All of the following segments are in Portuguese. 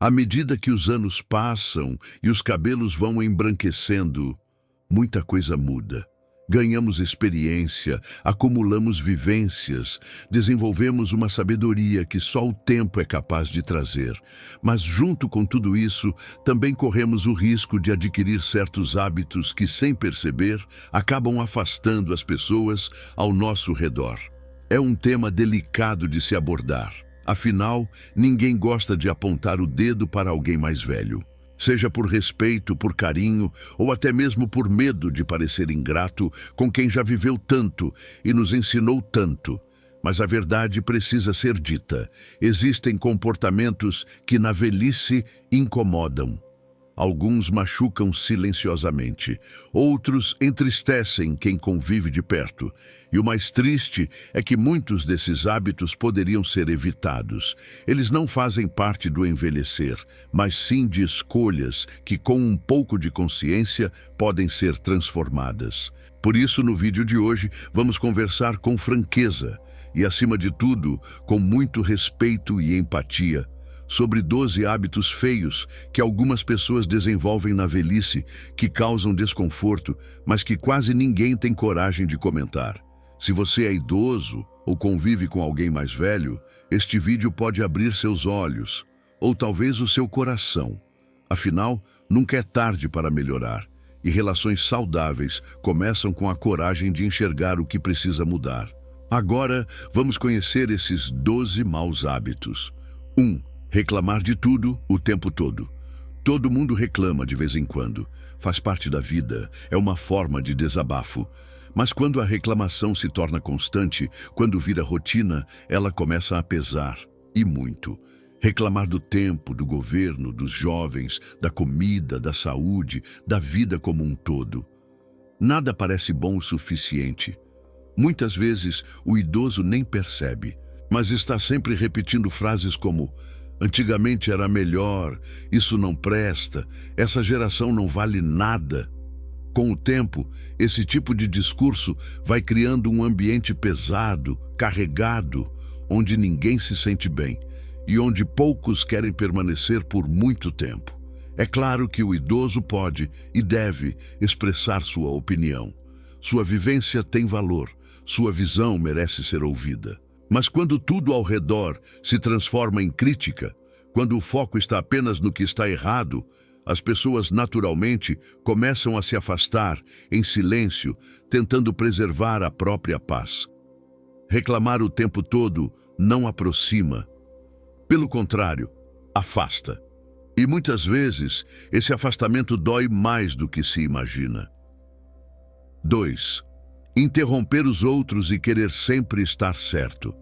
À medida que os anos passam e os cabelos vão embranquecendo, muita coisa muda. Ganhamos experiência, acumulamos vivências, desenvolvemos uma sabedoria que só o tempo é capaz de trazer. Mas junto com tudo isso, também corremos o risco de adquirir certos hábitos que, sem perceber, acabam afastando as pessoas ao nosso redor. É um tema delicado de se abordar. Afinal, ninguém gosta de apontar o dedo para alguém mais velho. Seja por respeito, por carinho ou até mesmo por medo de parecer ingrato com quem já viveu tanto e nos ensinou tanto. Mas a verdade precisa ser dita. Existem comportamentos que na velhice incomodam. Alguns machucam silenciosamente, outros entristecem quem convive de perto. E o mais triste é que muitos desses hábitos poderiam ser evitados. Eles não fazem parte do envelhecer, mas sim de escolhas que, com um pouco de consciência, podem ser transformadas. Por isso, no vídeo de hoje, vamos conversar com franqueza e, acima de tudo, com muito respeito e empatia, sobre 12 hábitos feios que algumas pessoas desenvolvem na velhice, que causam desconforto, mas que quase ninguém tem coragem de comentar. Se você é idoso ou convive com alguém mais velho, este vídeo pode abrir seus olhos, ou talvez o seu coração. Afinal, nunca é tarde para melhorar, e relações saudáveis começam com a coragem de enxergar o que precisa mudar. Agora, vamos conhecer esses 12 maus hábitos. 1. Reclamar de tudo o tempo todo. Todo mundo reclama de vez em quando. Faz parte da vida, é uma forma de desabafo. Mas quando a reclamação se torna constante, quando vira rotina, ela começa a pesar, e muito. Reclamar do tempo, do governo, dos jovens, da comida, da saúde, da vida como um todo. Nada parece bom o suficiente. Muitas vezes o idoso nem percebe, mas está sempre repetindo frases como: antigamente era melhor, isso não presta, essa geração não vale nada. Com o tempo, esse tipo de discurso vai criando um ambiente pesado, carregado, onde ninguém se sente bem e onde poucos querem permanecer por muito tempo. É claro que o idoso pode e deve expressar sua opinião. Sua vivência tem valor, sua visão merece ser ouvida. Mas quando tudo ao redor se transforma em crítica, quando o foco está apenas no que está errado, as pessoas naturalmente começam a se afastar em silêncio, tentando preservar a própria paz. Reclamar o tempo todo não aproxima. Pelo contrário, afasta. E muitas vezes esse afastamento dói mais do que se imagina. 2. Interromper os outros e querer sempre estar certo.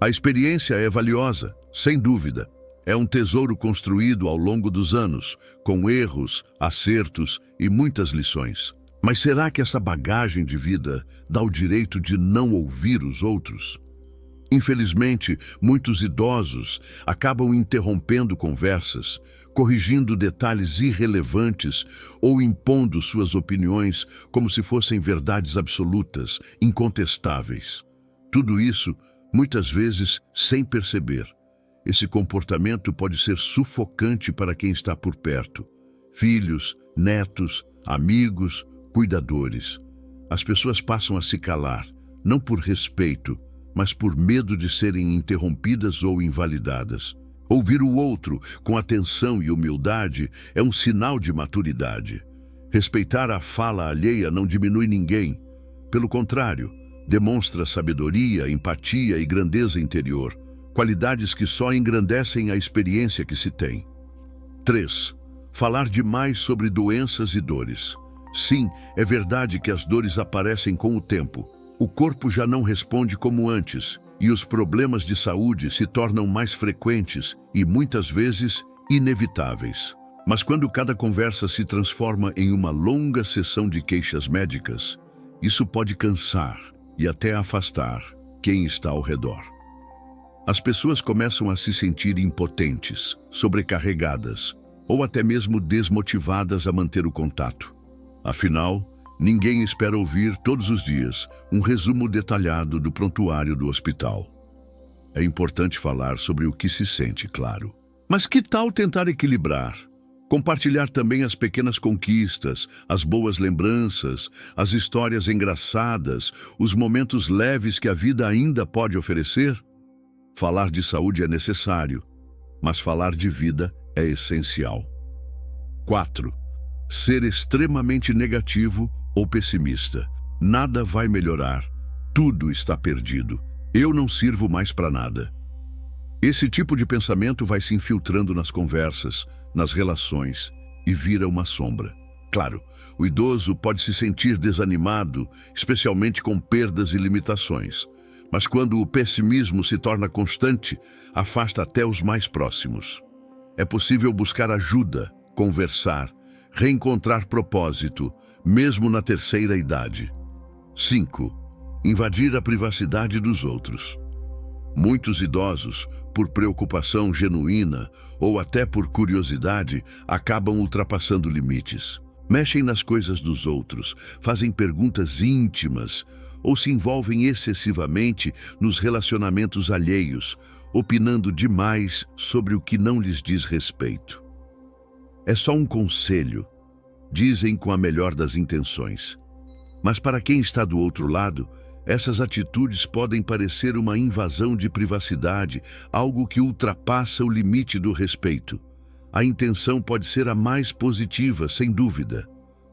A experiência é valiosa, sem dúvida. É um tesouro construído ao longo dos anos, com erros, acertos e muitas lições. Mas será que essa bagagem de vida dá o direito de não ouvir os outros? Infelizmente, muitos idosos acabam interrompendo conversas, corrigindo detalhes irrelevantes ou impondo suas opiniões como se fossem verdades absolutas, incontestáveis. Tudo isso, muitas vezes, sem perceber. Esse comportamento pode ser sufocante para quem está por perto. Filhos, netos, amigos, cuidadores. As pessoas passam a se calar, não por respeito, mas por medo de serem interrompidas ou invalidadas. Ouvir o outro com atenção e humildade é um sinal de maturidade. Respeitar a fala alheia não diminui ninguém. Pelo contrário, demonstra sabedoria, empatia e grandeza interior, qualidades que só engrandecem a experiência que se tem. 3. Falar demais sobre doenças e dores. Sim, é verdade que as dores aparecem com o tempo. O corpo já não responde como antes, e os problemas de saúde se tornam mais frequentes e, muitas vezes, inevitáveis. Mas quando cada conversa se transforma em uma longa sessão de queixas médicas, isso pode cansar e até afastar quem está ao redor. As pessoas começam a se sentir impotentes, sobrecarregadas ou até mesmo desmotivadas a manter o contato. Afinal, ninguém espera ouvir todos os dias um resumo detalhado do prontuário do hospital. É importante falar sobre o que se sente, claro, Mas que tal tentar equilibrar? Compartilhar também as pequenas conquistas, as boas lembranças, as histórias engraçadas, os momentos leves que a vida ainda pode oferecer? Falar de saúde é necessário, mas falar de vida é essencial. 4. Ser extremamente negativo ou pessimista. Nada vai melhorar. Tudo está perdido. Eu não sirvo mais para nada. Esse tipo de pensamento vai se infiltrando nas conversas, nas relações e vira uma sombra. Claro, o idoso pode se sentir desanimado, especialmente com perdas e limitações. Mas quando o pessimismo se torna constante, afasta até os mais próximos. É possível buscar ajuda, conversar, reencontrar propósito, mesmo na terceira idade. 5. Invadir a privacidade dos outros. Muitos idosos, por preocupação genuína ou até por curiosidade, acabam ultrapassando limites. Mexem nas coisas dos outros, fazem perguntas íntimas ou se envolvem excessivamente nos relacionamentos alheios, opinando demais sobre o que não lhes diz respeito. É só um conselho, dizem com a melhor das intenções. Mas para quem está do outro lado, essas atitudes podem parecer uma invasão de privacidade, algo que ultrapassa o limite do respeito. A intenção pode ser a mais positiva, sem dúvida.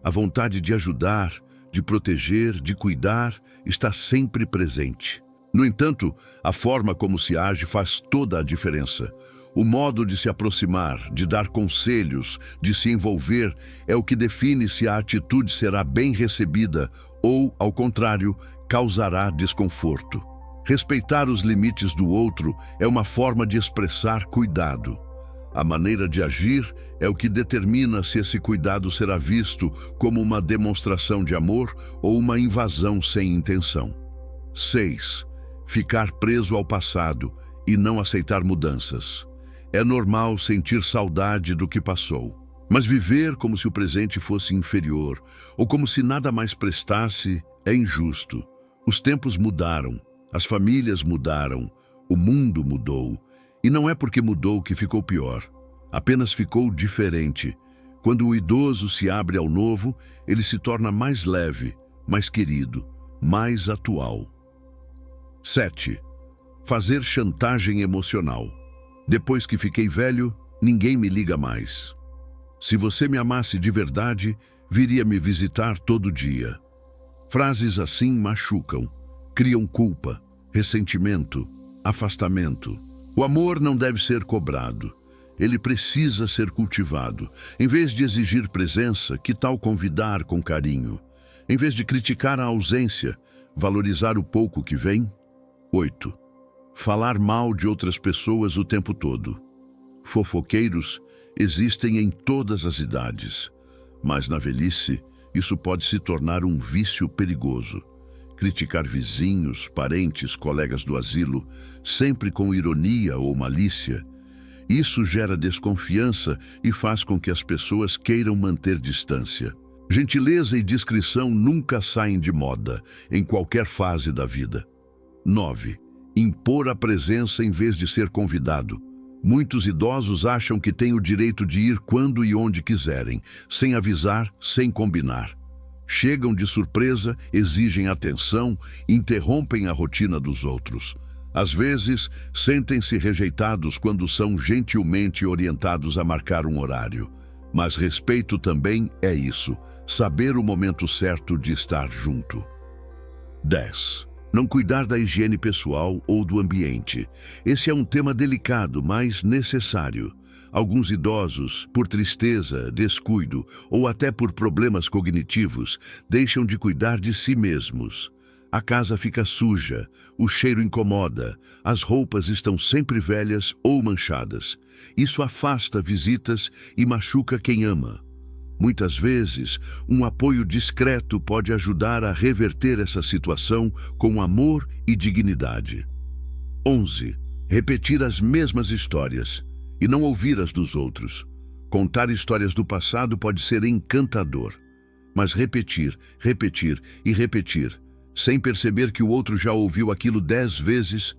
A vontade de ajudar, de proteger, de cuidar, está sempre presente. No entanto, a forma como se age faz toda a diferença. O modo de se aproximar, de dar conselhos, de se envolver, é o que define se a atitude será bem recebida ou, ao contrário, causará desconforto. Respeitar os limites do outro é uma forma de expressar cuidado. A maneira de agir é o que determina se esse cuidado será visto como uma demonstração de amor ou uma invasão sem intenção. 6. Ficar preso ao passado e não aceitar mudanças. É normal sentir saudade do que passou, mas viver como se o presente fosse inferior ou como se nada mais prestasse é injusto. Os tempos mudaram, as famílias mudaram, o mundo mudou. E não é porque mudou que ficou pior, apenas ficou diferente. Quando o idoso se abre ao novo, ele se torna mais leve, mais querido, mais atual. 7. Fazer chantagem emocional. Depois que fiquei velho, ninguém me liga mais. Se você me amasse de verdade, viria me visitar todo dia. Frases assim machucam, criam culpa, ressentimento, afastamento. O amor não deve ser cobrado. Ele precisa ser cultivado. Em vez de exigir presença, que tal convidar com carinho? Em vez de criticar a ausência, valorizar o pouco que vem? 8. Falar mal de outras pessoas o tempo todo. Fofoqueiros existem em todas as idades, mas na velhice isso pode se tornar um vício perigoso. Criticar vizinhos, parentes, colegas do asilo, sempre com ironia ou malícia, isso gera desconfiança e faz com que as pessoas queiram manter distância. Gentileza e discrição nunca saem de moda, em qualquer fase da vida. 9. Impor a presença em vez de ser convidado. Muitos idosos acham que têm o direito de ir quando e onde quiserem, sem avisar, sem combinar. Chegam de surpresa, exigem atenção, interrompem a rotina dos outros. Às vezes, sentem-se rejeitados quando são gentilmente orientados a marcar um horário. Mas respeito também é isso, saber o momento certo de estar junto. 10. Não cuidar da higiene pessoal ou do ambiente. Esse é um tema delicado, mas necessário. Alguns idosos, por tristeza, descuido ou até por problemas cognitivos, deixam de cuidar de si mesmos. A casa fica suja, o cheiro incomoda, as roupas estão sempre velhas ou manchadas. Isso afasta visitas e machuca quem ama. Muitas vezes, um apoio discreto pode ajudar a reverter essa situação com amor e dignidade. 11. Repetir as mesmas histórias e não ouvir as dos outros. Contar histórias do passado pode ser encantador, mas repetir, repetir e repetir, sem perceber que o outro já ouviu aquilo 10 vezes,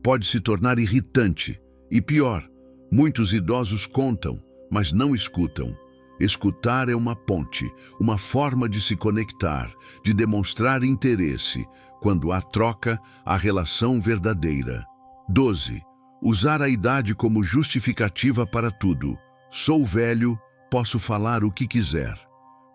pode se tornar irritante e, pior, Muitos idosos contam, mas não escutam. Escutar é uma ponte, uma forma de se conectar, de demonstrar interesse. Quando há troca, há relação verdadeira. 12. Usar a idade como justificativa para tudo. Sou velho, posso falar o que quiser.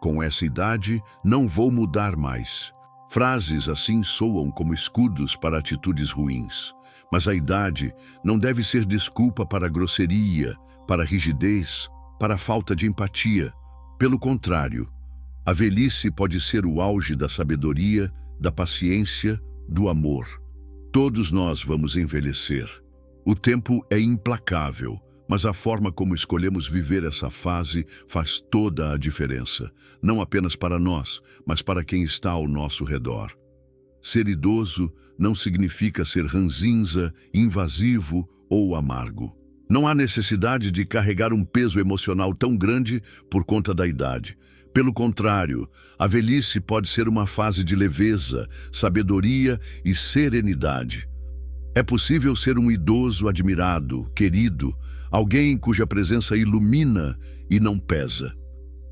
Com essa idade, não vou mudar mais. Frases assim soam como escudos para atitudes ruins. Mas a idade não deve ser desculpa para a grosseria, para a rigidez, para a falta de empatia. Pelo contrário, a velhice pode ser o auge da sabedoria, da paciência, do amor. Todos nós vamos envelhecer. O tempo é implacável, mas a forma como escolhemos viver essa fase faz toda a diferença, não apenas para nós, mas para quem está ao nosso redor. Ser idoso não significa ser ranzinza, invasivo ou amargo. Não há necessidade de carregar um peso emocional tão grande por conta da idade. Pelo contrário, a velhice pode ser uma fase de leveza, sabedoria e serenidade. É possível ser um idoso admirado, querido, alguém cuja presença ilumina e não pesa.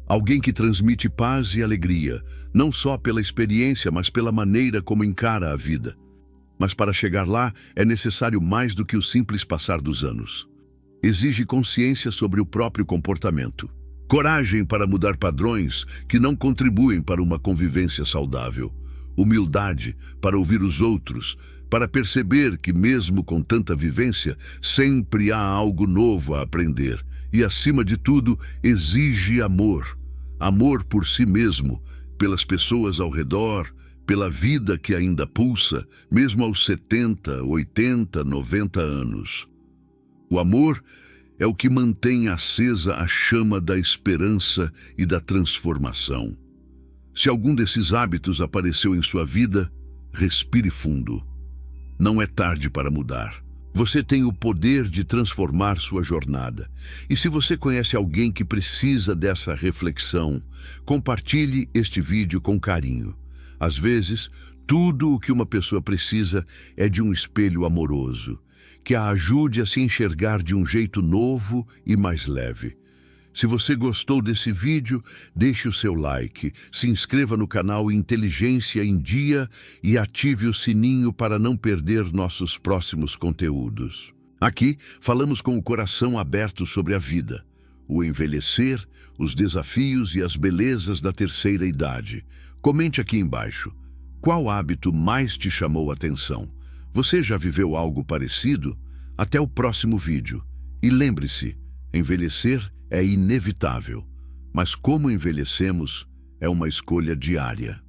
Alguém que transmite paz e alegria, não só pela experiência, mas pela maneira como encara a vida. Mas para chegar lá, é necessário mais do que o simples passar dos anos. Exige consciência sobre o próprio comportamento. Coragem para mudar padrões que não contribuem para uma convivência saudável. Humildade para ouvir os outros, para perceber que mesmo com tanta vivência, sempre há algo novo a aprender. E, acima de tudo, exige amor. Amor por si mesmo, pelas pessoas ao redor, pela vida que ainda pulsa, mesmo aos 70, 80, 90 anos. O amor é o que mantém acesa a chama da esperança e da transformação. Se algum desses hábitos apareceu em sua vida, respire fundo. Não é tarde para mudar. Você tem o poder de transformar sua jornada. E se você conhece alguém que precisa dessa reflexão, compartilhe este vídeo com carinho. Às vezes, tudo o que uma pessoa precisa é de um espelho amoroso, que a ajude a se enxergar de um jeito novo e mais leve. Se você gostou desse vídeo, deixe o seu like, se inscreva no canal Inteligência em Dia e ative o sininho para não perder nossos próximos conteúdos. Aqui, falamos com o coração aberto sobre a vida, o envelhecer, os desafios e as belezas da terceira idade. Comente aqui embaixo. Qual hábito mais te chamou a atenção? Você já viveu algo parecido? Até o próximo vídeo. E lembre-se, envelhecer é inevitável, mas como envelhecemos é uma escolha diária.